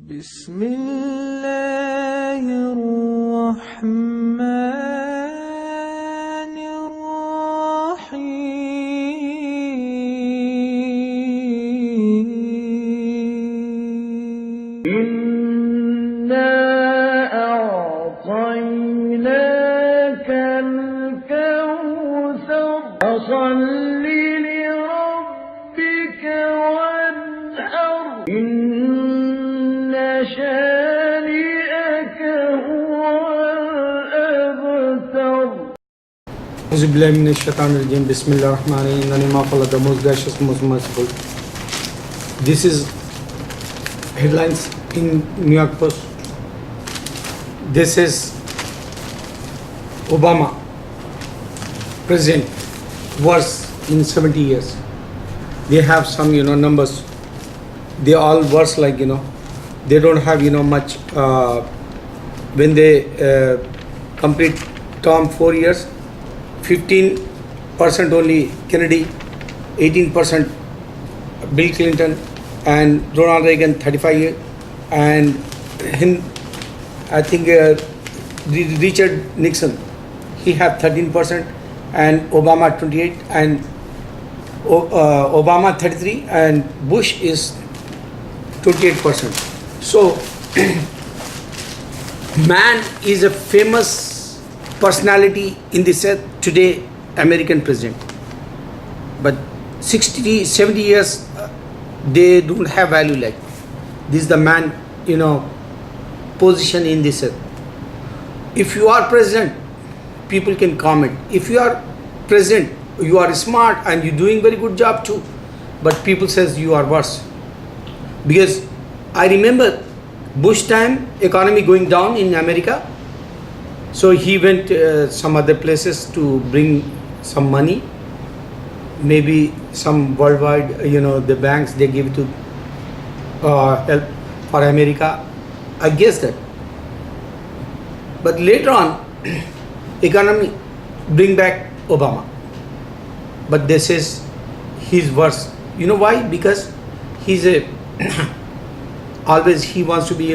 بسم الله الرحمن الرحيم إنا أعطيناك الكوثر فصل لربك وانحر شانئك هو الأبتر. أعوذ بالله من الشيطان الرجيم. بسم الله الرحمن الرحيم. In the name of Allah, the most gracious, most merciful. This is headlines in New York Post. This is Obama, president, worse in 70 years. They have some, numbers. They all worse, they don't have much when they complete term 4 years, 15% only Kennedy, 18% Bill Clinton, and Ronald Reagan 35 years, and I think Richard Nixon, he have 13%, and Obama 28, and Obama 33, and Bush is 28%. So, man is a famous personality in this today, American president. But 60, 70 years, they don't have value like. This is the man, position in this earth. If you are president, people can comment. If you are president, you are smart and you're doing very good job too. But people says you are worse. Because I remember Bush time, economy going down in America. So he went some other places to bring some money. Maybe some worldwide, the banks, they give to help for America. I guess that. But later on, economy bring back Obama. But they says he's worse. You know why? Because he's a always he wants to be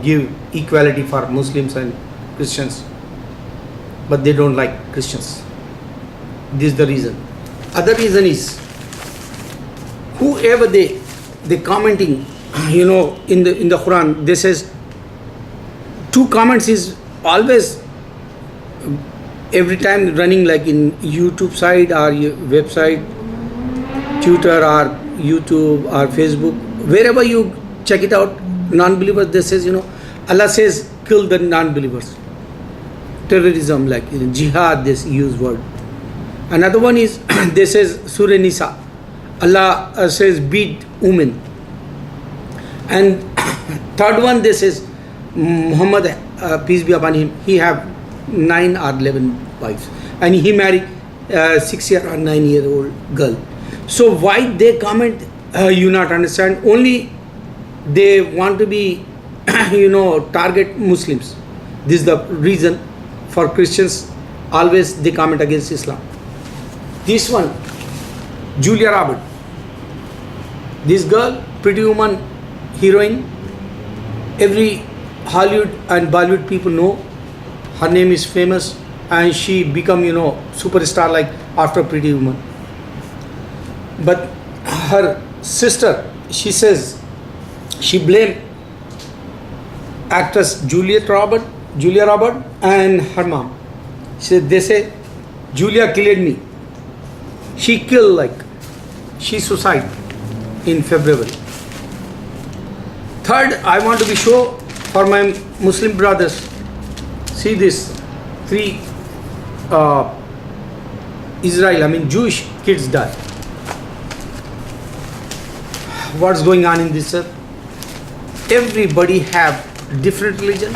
give equality for Muslims and Christians, but they don't like Christians. This is the reason. Other reason is whoever they commenting in the Quran, they says two comments is always every time running like in YouTube site or website, Twitter or YouTube or Facebook, wherever you check it out, non-believers, they says, Allah says, kill the non-believers. Terrorism, like jihad, this use word. Another one is, they says, Surah Nisa, Allah says, beat women. And third one, they says, Muhammad, peace be upon him, he have 9 or 11 wives. And he married 6 or 9-year-old girl. So why they comment, you not understand, only they want to be, target Muslims. This is the reason for Christians, always they comment against Islam. This one, Julia Roberts, this girl, pretty woman, heroine, every Hollywood and Bollywood people know, her name is famous, and she become, superstar like after Pretty Woman. But her sister, she says, she blamed actress Julia Roberts and her mom. They say, Julia killed me. She killed she suicide in February. Third, I want to be sure for my Muslim brothers, see this, 3 Jewish kids died. What's going on in this earth? Everybody have different religion.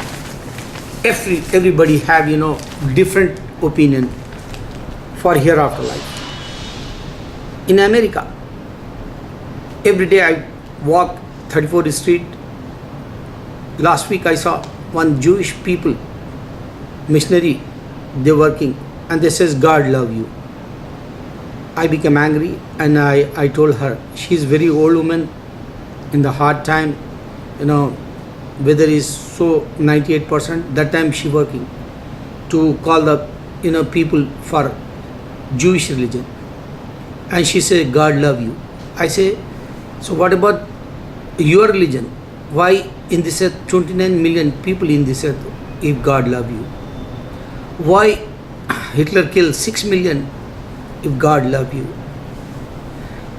Everybody have different opinion for hereafter life. In America, every day I walk 34th Street. Last week I saw one Jewish people, missionary, they working, and they says God love you. I became angry and I told her, she's very old woman in the hard time, weather is so 98%. That time she working to call the people for Jewish religion, and she said, God love you. I say, so what about your religion? Why in this earth 29 million people in this earth if God love you? Why Hitler killed 6 million if God love you?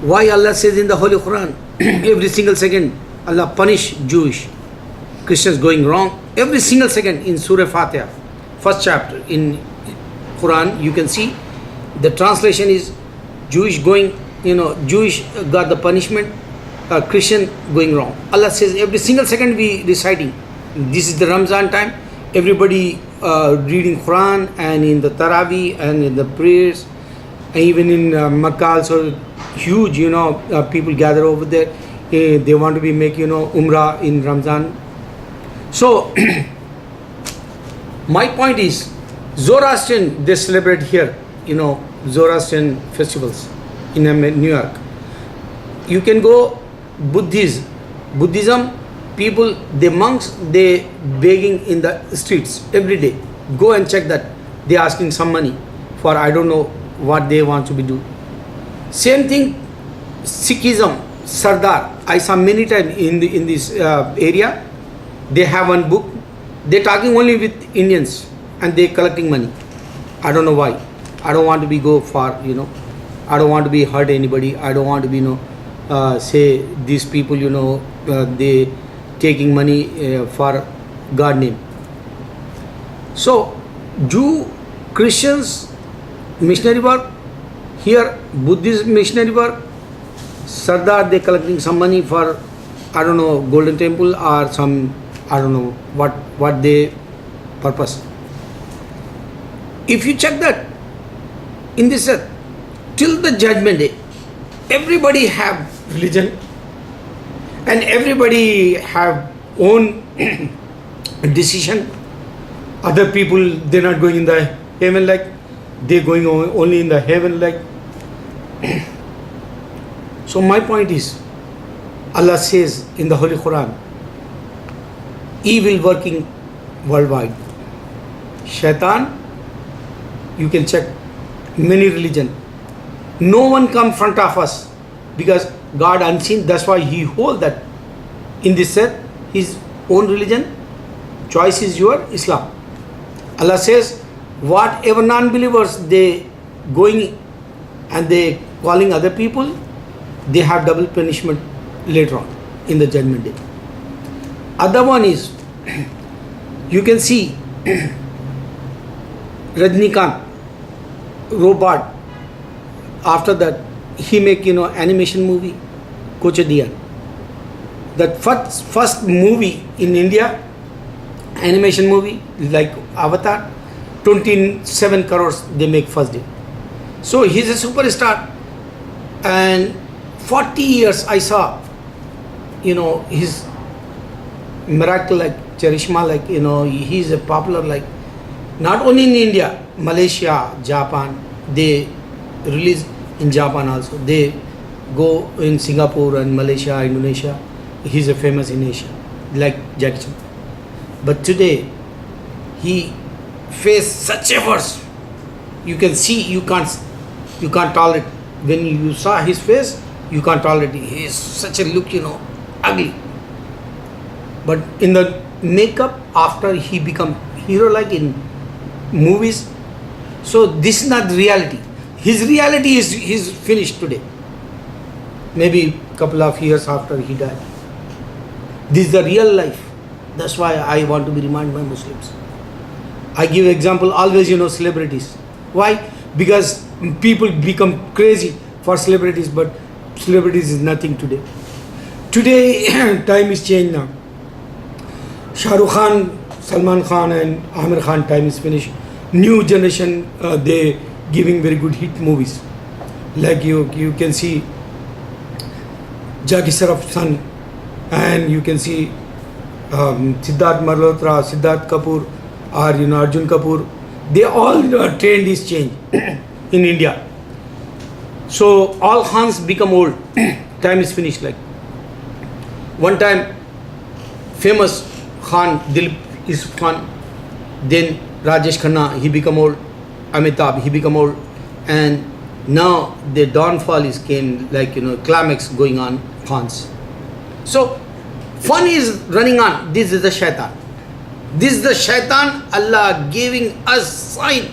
Why Allah says in the Holy Quran every single second Allah punish Jewish Christians going wrong? Every single second in Surah Fatiha, first chapter in Quran, you can see the translation is Jewish going, Jewish got the punishment, Christian going wrong. Allah says every single second we reciting. This is the Ramzan time. Everybody reading Quran and in the Taraweeh and in the prayers, and even in Makkah also huge, people gather over there. They want to be make, Umrah in Ramzan. So my point is, Zoroastrian, they celebrate here, Zoroastrian festivals in New York. You can go Buddhism, people, the monks, they begging in the streets every day. Go and check that. They asking some money for I don't know what they want to be do. Same thing, Sikhism, Sardar. I saw many times in this area. They have one book. They talking only with Indians and they collecting money. I don't know why. I don't want to be go far. I don't want to be hurt anybody. I don't want to be say these people. They taking money for God name. So Jew, Christians, missionary work. Here Buddhist missionary work. Sardar, they collecting some money for I don't know Golden Temple or some I don't know what they purpose. If you check that in this earth till the judgment day, everybody have religion and everybody have own decision. Other people, they're not going in the heaven like they're going only in the heaven like. So my point is, Allah says in the Holy Quran, evil working worldwide. Shaitan, you can check many religion. No one come front of us because God unseen. That's why He hold that in this earth His own religion. Choice is your Islam. Allah says, whatever non-believers they going and they calling other people, they have double punishment later on in the judgment day. Other one is, you can see Rajnikant, robot. After that, he make animation movie, Kochadiyan. That first movie in India, animation movie like Avatar, 27 crores they make first day. So he's a superstar, and 40 years I saw, his miracle like Charishma, like he's a popular like not only in India, Malaysia, Japan, they release in Japan also. They go in Singapore and Malaysia, Indonesia. He's a famous in Asia, like Jackie Chan. But today, he faced such efforts. You can see, you can't tolerate. When you saw his face, you can't tolerate it. He is such a look, ugly. But in the makeup, after he become hero like in movies, so this is not reality. His reality is he's finished today. Maybe couple of years after he died. This is the real life. That's why I want to be reminded by Muslims. I give example always, celebrities. Why? Because people become crazy for celebrities, but celebrities is nothing today. Today, time is changed now. Shah Rukh Khan, Salman Khan and Amir Khan time is finished. New generation, they giving very good hit movies. Like you can see Jackie Sharaf's son, and you can see Siddharth Malhotra, Siddharth Kapoor, or Arjun Kapoor. They all trend is changed in India. So all Khans become old. Time is finished. Like one time, famous Khan, Dilip is Khan. Then Rajesh Khanna, he become old. Amitabh, he become old. And now the downfall is came, like, climax going on, Khans. So fun is running on. This is the shaitan. This is the shaitan, Allah giving us sign.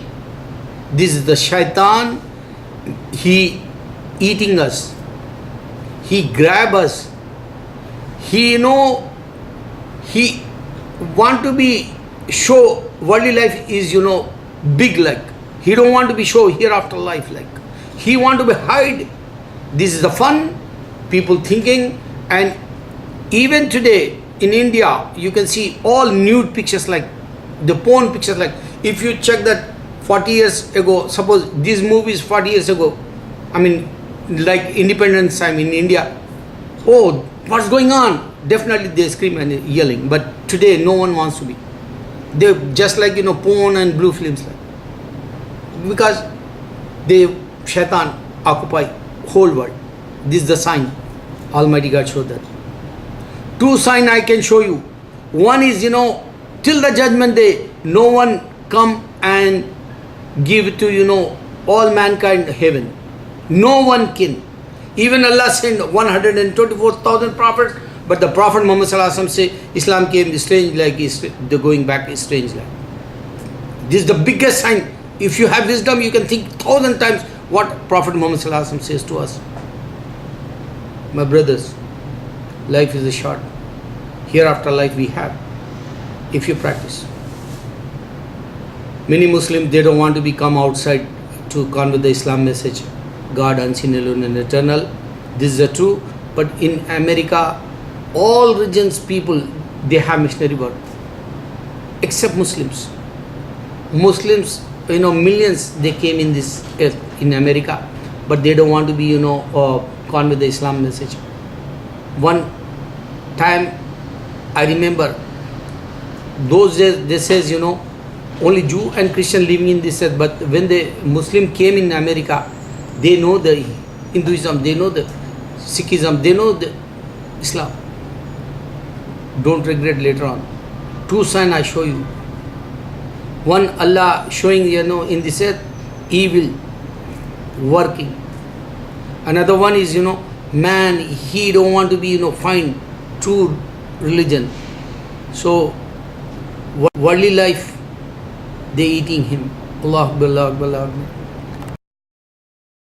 This is the shaitan, he eating us. He grab us. He he want to be show worldly life is big, like he don't want to be show hereafter life, like he want to be hide. This is the fun people thinking. And even today in India you can see all nude pictures, like the porn pictures. Like if you check that 40 years ago, suppose these movies 40 years ago, I mean like independence time in India, oh, what's going on? Definitely they scream and yelling. But today no one wants to be. They just like porn and blue films, like, because they shaitan occupy whole world. This is the sign. Almighty God showed that. Two sign I can show you. One is till the judgment day no one come and give to all mankind heaven. No one can. Even Allah sent 124,000 prophets, but the Prophet Muhammad Sallallahu Alaihi Wasallam say Islam came strange, like the going back is strange, like. This is the biggest sign. If you have wisdom, you can think 1,000 times what Prophet Muhammad Sallallahu Alaihi Wasallam says to us. My brothers, life is short. Hereafter life we have, if you practice. Many Muslims, they don't want to become outside to convey the Islam message. God unseen, alone and eternal. This is the true. But in America, all religions people, they have missionary work. Except Muslims. Muslims, millions they came in this earth in America, but they don't want to be, convey the Islam message. One time, I remember, those days they says, only Jew and Christian living in this earth. But when the Muslim came in America, they know the Hinduism, they know the Sikhism, they know the Islam. Don't regret later on. Two signs I show you. One, Allah showing, in this earth, evil working. Another one is, man, he don't want to be, find true religion. So, worldly life, they eating him. Allah Akbar, Allah Akbar, Allah Akbar.